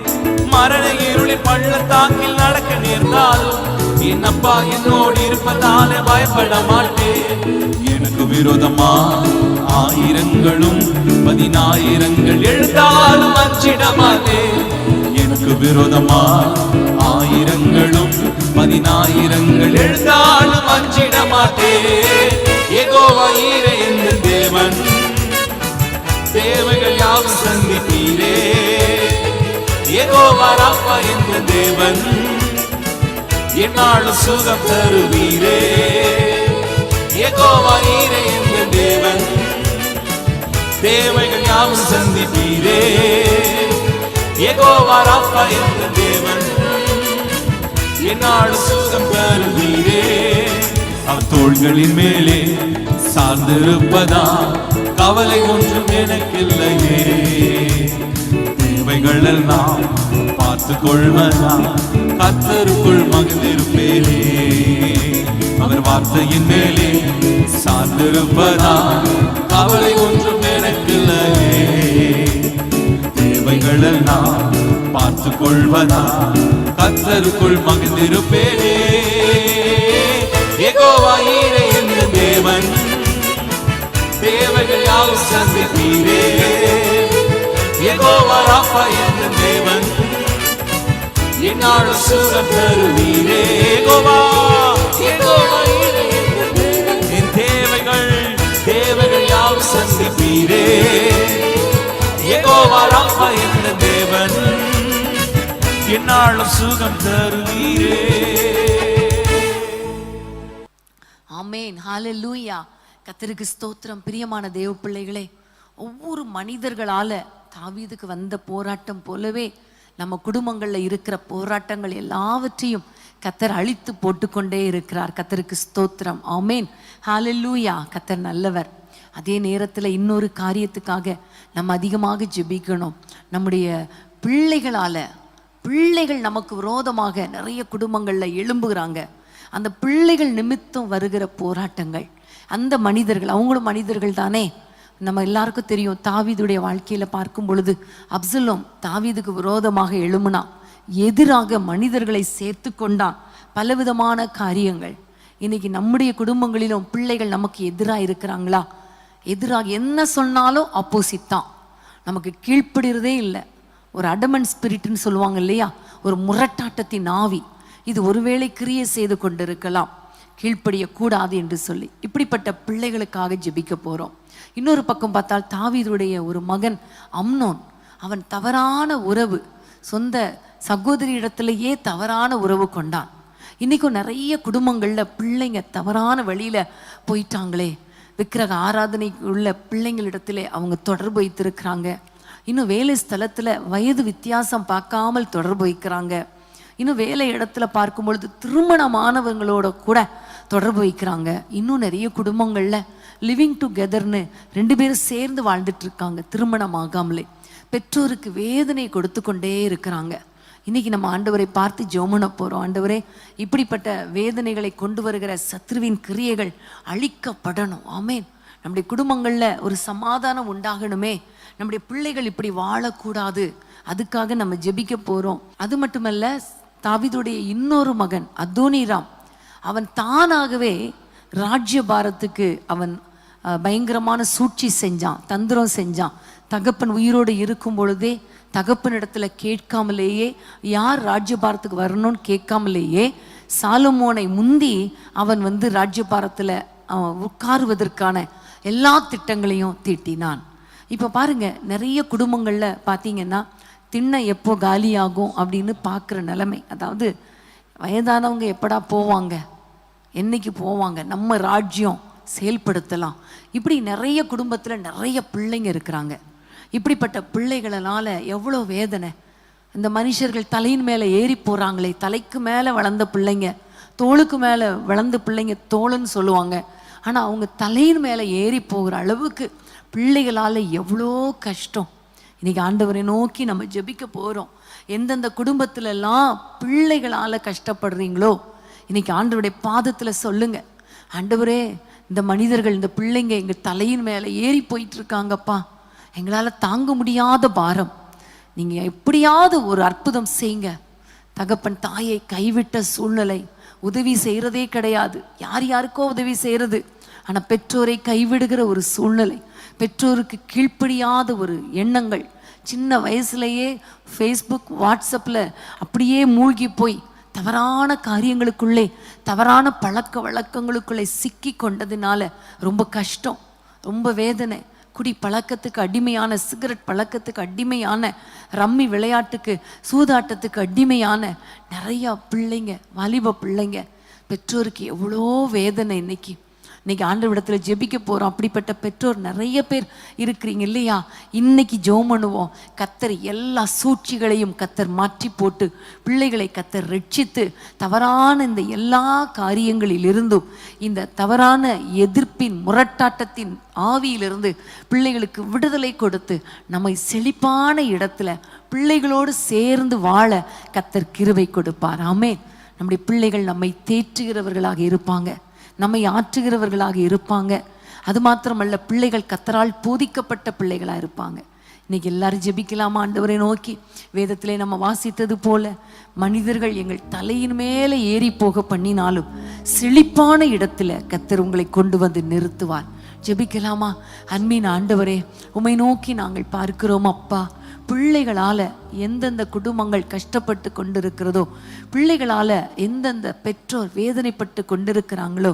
மரண இருளின் பள்ளத்தாக்கில் நடக்க நேர்ந்தாலும் என் அப்பா என்னோடு இருப்பதாலே பயப்பட மாட்டேன். எனக்கு விரோதமா ஆயிரங்களும் 10,000 எழுந்தாலும் அஞ்சிட மாட்டேன். எனக்கு விரோதமா ஆயிரங்களும் 10,000 எழுந்தாலும் அஞ்சிட மாட்டேன். யெகோவா ஈரே என்ற தேவன், தேவைகள் யாவும் சந்திப்பீரே. யெகோவா ராப்பா என்ற தேவன், என்னாலும் சுகம் தருவீரே. யெகோவா ஈரே என்ற தேவன், தேவைகள் யாவும் சந்திப்பீரே. யெகோவா ராப்பா என்ற தேவன், என்னாலும் சுகம் தருவீரே. அவர் தோள்களின் மேலே சார்ந்திருப்பதா கவலை ஒன்றும் எனக்கில்லையே. தேவைகள் எல்லாம் பார்த்து கொள்வதா கர்த்தருக்குள் மகிழ்ந்திருப்பேனே. அவர் வார்த்தையின் மேலே சார்ந்திருப்பதா கவலை ஒன்றும் எனக்கு இல்லையே. தேவைகள் எல்லாம் பார்த்து கொள்வதா கர்த்தருக்குள் மகிழ்ந்திருப்பேனே. யெகோவா ஈரே என்ற தேவன் தேவைகள் யாவும் சந்திப்பீரே. யெகோவா ராஃபா என்ற தேவன் என்னாலும் சுகம் தருவீரே. யெகோவா ஈரே என்ற தேவன் என் தேவைகள் யாவும் சந்திப்பீரே. யெகோவா ராஃபா என்ற தேவன் என்னாலும் சுகம் தருவீரே.
ஆமென், ஹல்லேலூயா. கர்த்தருக்கு ஸ்தோத்திரம். பிரியமான தேவ பிள்ளைகளே, ஒவ்வொரு மனிதர்களால தாவீதுக்கு வந்த போராட்டம் போலவே நம்ம குடும்பங்கள்ல இருக்கிற போராட்டங்கள் எல்லாவற்றையும் கர்த்தர் அழித்து போட்டுக்கொண்டே இருக்கிறார். கர்த்தருக்கு ஸ்தோத்திரம். ஆமென், ஹல்லேலூயா. கர்த்தர் நல்லவர். அதே நேரத்துல இன்னொரு காரியத்துக்காக நம்ம அதிகமாக ஜெபிக்கணும். நம்முடைய பிள்ளைகள் நமக்கு விரோதமாக நிறைய குடும்பங்கள்ல எழும்புகிறாங்க. அந்த பிள்ளைகள் நிமித்தம் வருகிற போராட்டங்கள், அந்த மனிதர்கள், அவங்களும் மனிதர்கள் தானே. நம்ம எல்லாருக்கும் தெரியும், தாவீதுடைய வாழ்க்கையில பார்க்கும் பொழுது அப்சலோம் தாவீதுக்கு விரோதமாக எழும்புனான், எதிராக மனிதர்களை சேர்த்து கொண்டான், பலவிதமான காரியங்கள். இன்னைக்கு நம்முடைய குடும்பங்களிலும் பிள்ளைகள் நமக்கு எதிராக இருக்கிறாங்களா? எதிராக என்ன சொன்னாலும் ஆப்போசிட் தான், நமக்கு கீழ்ப்படுறதே இல்லை. ஒரு அடமன் ஸ்பிரிட்னு சொல்லுவாங்க இல்லையா, ஒரு முரட்டாட்டத்தின் ஆவி. இது ஒருவேளை கிரியை செய்து கொண்டிருக்கலாம், கீழ்ப்படிய கூடாது என்று சொல்லி. இப்படிப்பட்ட பிள்ளைகளுக்காக ஜெபிக்க போறோம். இன்னொரு பக்கம் பார்த்தால் தாவீதுடைய ஒரு மகன் அம்னோன், அவன் தவறான உறவு, சொந்த சகோதரி இடத்திலேயே தவறான உறவு கொண்டான். இன்னைக்கும் நிறைய குடும்பங்கள்ல பிள்ளைங்க தவறான வழியில போயிட்டாங்களே. விக்கிரக ஆராதனை உள்ள பிள்ளைங்களிடத்திலே அவங்க தொடர்பு வைத்திருக்கிறாங்க. இன்னும் வேலை ஸ்தலத்துல வயது வித்தியாசம் பார்க்காமல் தொடர்பு வைக்கிறாங்க. இன்னும் வேலை இடத்துல பார்க்கும் பொழுது திருமணமானவங்களோட கூட தொடர்பு வைக்கிறாங்க. இன்னும் நிறைய குடும்பங்கள்ல லிவிங் டுகெதர்னு 2 பேரும் சேர்ந்து வாழ்ந்துட்டு இருக்காங்க, திருமணமாகாமலே. பெற்றோருக்கு வேதனை கொடுத்து கொண்டே இருக்கிறாங்க. இன்னைக்கு நம்ம ஆண்டவரை பார்த்து ஜெபம் பண்ண போறோம். ஆண்டவரே, இப்படிப்பட்ட வேதனைகளை கொண்டு வருகிற சத்ருவின் கிரியைகள் அழிக்கப்படணும். ஆமென். நம்முடைய குடும்பங்கள்ல ஒரு சமாதானம் உண்டாகணுமே. நம்முடைய பிள்ளைகள் இப்படி வாழக்கூடாது, அதுக்காக நம்ம ஜெபிக்க போறோம். அது மட்டுமல்ல, தாவீதுடைய இன்னொரு மகன் அதோனிராம், அவன் தானாகவே ராஜ்யபாரத்துக்கு அவன் பயங்கரமான சூழ்ச்சி செஞ்சான், தந்திரம் செஞ்சான். தகப்பன் உயிரோடு இருக்கும் பொழுதே தகப்பனிடத்துல கேட்காமலேயே, யார் ராஜ்யபாரத்துக்கு வரணும்னு கேட்காமலேயே சாலமோனை முந்தி அவன் ராஜ்யபாரத்துல உட்காருவதற்கான எல்லா திட்டங்களையும் தீட்டினான். இப்போ பாருங்க, நிறைய குடும்பங்கள்ல பார்த்தீங்கன்னா திண்ணை எப்போ காலியாகும் அப்படின்னு பார்க்குற நிலைமை. அதாவது வயதானவங்க எப்படா போவாங்க, என்னைக்கு போவாங்க, நம்ம ராஜ்யம் செயல்படுத்தலாம். இப்படி நிறைய குடும்பத்தில் நிறைய பிள்ளைங்க இருக்கிறாங்க. இப்படிப்பட்ட பிள்ளைகளால் எவ்வளோ வேதனை. இந்த மனுஷர்கள் தலையின் மேலே ஏறி போகிறாங்களே, தலைக்கு மேலே வளர்ந்த பிள்ளைங்க, தோளுக்கு மேலே வளர்ந்த பிள்ளைங்க தோளுன்னு சொல்லுவாங்க. ஆனால் அவங்க தலையின் மேலே ஏறி போகிற அளவுக்கு பிள்ளைகளால் எவ்வளோ கஷ்டம். இன்னைக்கு ஆண்டவரை நோக்கி நம்ம ஜெபிக்க போகிறோம். எந்தெந்த குடும்பத்திலெல்லாம் பிள்ளைகளால் கஷ்டப்படுறீங்களோ இன்னைக்கு ஆண்டவருடைய பாதத்தில் சொல்லுங்க, ஆண்டவரே, இந்த மனிதர்கள், இந்த பிள்ளைங்க எங்கள் தலையின் மேலே ஏறி போயிட்டு இருக்காங்கப்பா, எங்களால் தாங்க முடியாத பாரம், நீங்கள் எப்படியாவது ஒரு அற்புதம் செய்யுங்க. தகப்பன் தாயை கைவிட்ட சூழ்நிலை, உதவி செய்கிறதே கிடையாது, யாருக்கோ உதவி செய்கிறது, ஆனால் பெற்றோரை கைவிடுகிற ஒரு சூழ்நிலை, பெற்றோருக்கு கீழ்ப்படியாத ஒரு எண்ணங்கள், சின்ன வயசுலேயே ஃபேஸ்புக் வாட்ஸ்அப்பில் அப்படியே மூழ்கி போய் தவறான காரியங்களுக்குள்ளே, தவறான பழக்க வழக்கங்களுக்குள்ளே சிக்கி கொண்டதுனால ரொம்ப கஷ்டம், ரொம்ப வேதனை. குடி பழக்கத்துக்கு அடிமையான, சிகரெட் பழக்கத்துக்கு அடிமையான, ரம்மி விளையாட்டுக்கு, சூதாட்டத்துக்கு அடிமையான நிறையா பிள்ளைங்க, வாலிப பிள்ளைங்க, பெற்றோருக்கு எவ்வளோ வேதனை. இன்னைக்கு ஆண்டவரிடத்தில் ஜெபிக்க போகிறோம். அப்படிப்பட்ட பெற்றோர் நிறைய பேர் இருக்கிறீங்க இல்லையா? இன்னைக்கு ஜெபம் பண்ணுவோம். கர்த்தர் எல்லா சூழ்ச்சிகளையும் கர்த்தர் மாற்றி போட்டு பிள்ளைகளை கர்த்தர் ரட்சித்து தவறான இந்த எல்லா காரியங்களிலிருந்தும், இந்த தவறான எதிர்ப்பின் முரட்டாட்டத்தின் ஆவியிலிருந்து பிள்ளைகளுக்கு விடுதலை கொடுத்து நம்மை செழிப்பான இடத்துல பிள்ளைகளோடு சேர்ந்து வாழ கர்த்தர் கிருபை கொடுப்பார். ஆமென். நம்முடைய பிள்ளைகள் நம்மை தேற்றுகிறவர்களாக இருப்பாங்க, நம்மை ஆற்றுகிறவர்களாக இருப்பாங்க. அது மாத்திரமல்ல, பிள்ளைகள் கர்த்தரால் போதிக்கப்பட்ட பிள்ளைகளா இருப்பாங்க. இன்னைக்கு எல்லாரும் ஜெபிக்கலாமா? ஆண்டவரை நோக்கி வேதத்திலே நம்ம வாசித்தது போல, மனிதர்கள் எங்கள் தலையின் மேலே ஏறி போக பண்ணினாலும் செழிப்பான இடத்துல கர்த்தர் உங்களை கொண்டு வந்து நிறுத்துவார். ஜெபிக்கலாமா? அன்பின் ஆண்டவரே, உம்மை நோக்கி நாங்கள் பார்க்கிறோம் அப்பா. பிள்ளைகளால எந்தெந்த குடும்பங்கள் கஷ்டப்பட்டு கொண்டிருக்கிறதோ, பிள்ளைகளால எந்தெந்த பெற்றோர் வேதனைப்பட்டு கொண்டிருக்கிறாங்களோ,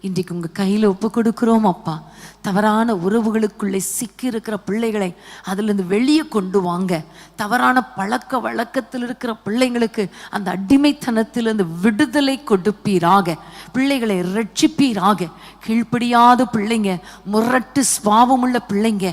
இன்றைக்கு உங்க கையில ஒப்பு கொடுக்கிறோம் அப்பா. தவறான உறவுகளுக்குள்ளே சிக்கி இருக்கிற பிள்ளைகளை அதிலிருந்து வெளியே கொண்டு வாங்க. தவறான பழக்க வழக்கத்தில் இருக்கிற பிள்ளைங்களுக்கு அந்த அடிமைத்தனத்திலிருந்து விடுதலை கொடுப்பீராக. பிள்ளைகளை ரட்சிப்பீராக. கீழ்ப்படியாத பிள்ளைங்க, முரட்டு சுபாவமுள்ள பிள்ளைங்க,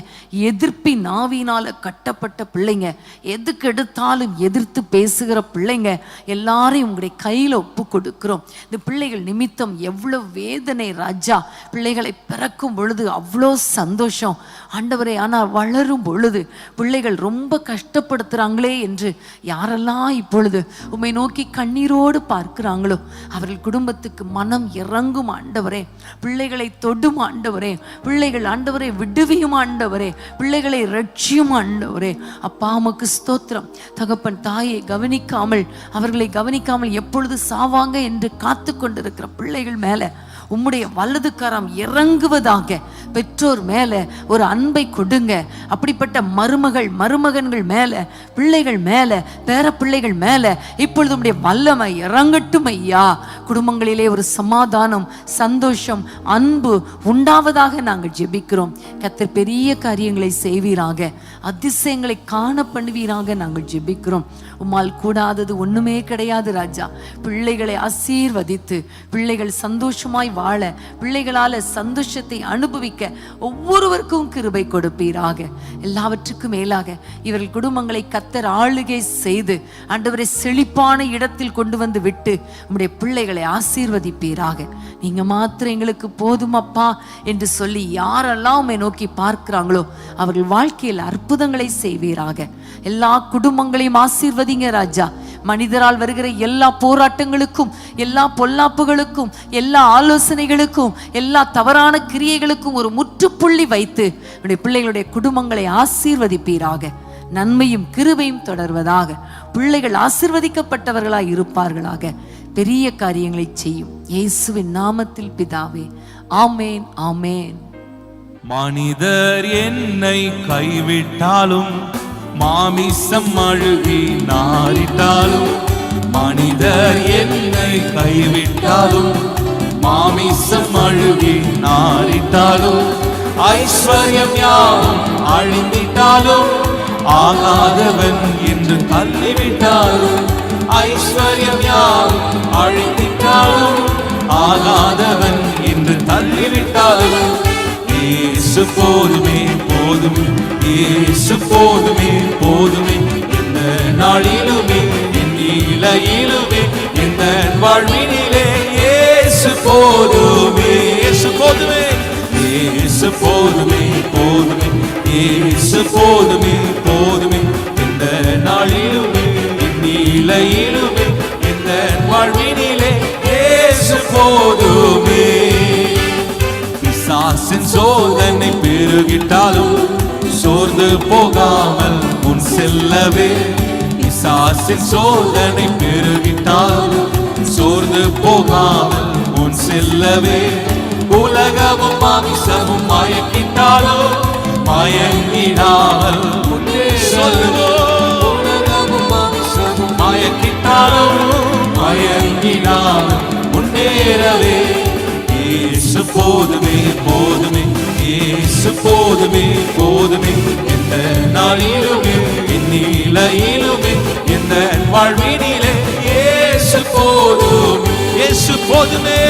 எதிர்ப்பின் ஆவியினால கட்டப்பட்ட பிள்ளைங்க, எதுக்கு எடுத்தாலும் எதிர்த்து பேசுகிற பிள்ளைங்க எல்லாரையும் உங்களுடைய கையில ஒப்பு கொடுக்கிறோம். இந்த பிள்ளைகள் நிமித்தம் எவ்வளவு வேதனை ராஜா. பிள்ளைகளை பிறக்கும் பொழுது அவ்வளோ சந்தோஷம் ஆண்டவரே, ஆனால் வளரும் பொழுது பிள்ளைகள் ரொம்ப கஷ்டப்படுத்துறாங்களே என்று யாரெல்லாம் இப்பொழுது உம்மை நோக்கி கண்ணீரோடு பார்க்கிறாங்களோ அவர்கள் குடும்பத்துக்கு மனம் இறங்கும் ஆண்டவரே. பிள்ளைகளை தொடும் ஆண்டவரே. பிள்ளைகள் ஆண்டவரே விடுவியும் ஆண்டவரே. பிள்ளைகளை ரட்சியும் ஆண்டவரே. அப்பா உமக்கு ஸ்தோத்திரம். தகப்பன் தாயை கவனிக்காமல், அவர்களை கவனிக்காமல் எப்பொழுது சாவாங்க என்று காத்து கொண்டிருக்கிற பிள்ளைகள் மேல உம்முடைய வலது கரம் இறங்குவதாக. பெற்றோர் மேல ஒரு அன்பை கொடுங்க. அப்படிப்பட்ட மருமகன்கள் மேல, பிள்ளைகள் மேல, பேர பிள்ளைகள் மேல இப்பொழுது உம்முடைய வல்லமை இறங்கட்டும் ஐயா. குடும்பங்களிலே ஒரு சமாதானம், சந்தோஷம், அன்பு உண்டாவதாக நாங்கள் ஜெபிக்கிறோம். கர்த்தர் பெரிய காரியங்களை செய்வீராக. அதிசயங்களை காண பண்ணுவீராக நாங்கள் ஜெபிக்கிறோம். உம்மால் கூடாதது ஒண்ணுமே கிடையாது ராஜா. பிள்ளைகளை ஆசீர்வதித்து பிள்ளைகள் சந்தோஷமாய் வாழ, பிள்ளைகளால சந்தோஷத்தை அனுபவிக்க ஒவ்வொருவருக்கும் கிருபை கொடுப்பீராக. எல்லாவற்றுக்கும் மேலாக இவர்கள் குடும்பங்களை கர்த்தர் ஆளுகை செய்து ஆண்டவரை செழிப்பான இடத்தில் கொண்டு வந்து விட்டு உம்முடைய பிள்ளைகளை ஆசீர்வதிப்பீராக. நீங்க மாத்திரம் எங்களுக்கு போதும் அப்பா என்று சொல்லி யாரெல்லாம் உம்மை நோக்கி பார்க்கிறாங்களோ அவர்கள் வாழ்க்கையில் அற்புதங்களை செய்வீராக. எல்லா குடும்பங்களையும் ஆசீர்வதிங்க ராஜா. மனிதரால் வருகிற எல்லா போராட்டங்களுக்கும், எல்லா பொல்லாப்புகளுக்கும், எல்லா ஆலோசனைகளுக்கும், எல்லா தவறான கிரியைகளுக்கும் ஒரு முற்றுப்புள்ளி வைத்து என்னுடைய பிள்ளைகளுடைய குடும்பங்களை ஆசீர்வதிப்பீராக. நன்மையும் கிருபையும் தொடர்வதாக. பிள்ளைகள் ஆசீர்வதிக்கப்பட்டவர்களாய் இருப்பார்களாக. பெரிய காரியங்களை செய்யும் இயேசுவின் நாமத்தில் பிதாவே, ஆமேன், ஆமேன்.
மனிதர் என்னை கைவிட்டாலும், மாமிசம் அழுகி நாரிட்டாலும், மனிதர் என்னை கைவிட்டாலும், மாமிசம் அழுகி நாரிட்டாலும், ஐஸ்வர்யம் யாவும் அழிந்திட்டாலும், ஆகாதவன் என்று தள்ளிவிட்டாலும், ஐஸ்வர்யம் யாவும் அழிந்திட்டாலும், ஆகாதவன் என்று தள்ளிவிட்டாலும், இயேசு போதுமே போதுமே, இயேசு போதுமே போதுமே, இந்த நாளிலுமே என் நிலையிலுமே இந்த வாழ்வினிலே இயேசு போதுமே, இயேசு போதுமே, இயேசு போதுமே போதுமே, இயேசு போதுமே போதுமே, இந்த நாளிலுமே என் நிலையிலுமே இந்த வாழ்வினிலே இயேசு போதுமே. பிசாசின் சோதனை பெருகிட்டாலும் சோர்ந்து போகாமல் முன் செல்லவே, பிசாசின் சோதனை பெருகிட்டாலும் சோர்ந்து போகாமல் முன் செல்லவே, உலகமும் மாமிசமும் மயக்கிட்டாலும் மயங்கிடாமல் முன்னே சொல்லுவோம், உலகமும் மாமிசமும் மயக்கிட்டாலும் மயங்கிடாமல் முன்னேறவே, இயேசு போதுமே போதுமே, இயேசு போதுமே போதுமே, எந்த நாளிலுமே என் நிலையிலுமே எந்த வாழ்வினிலே இயேசு போதுமே, இயேசு போதுமே.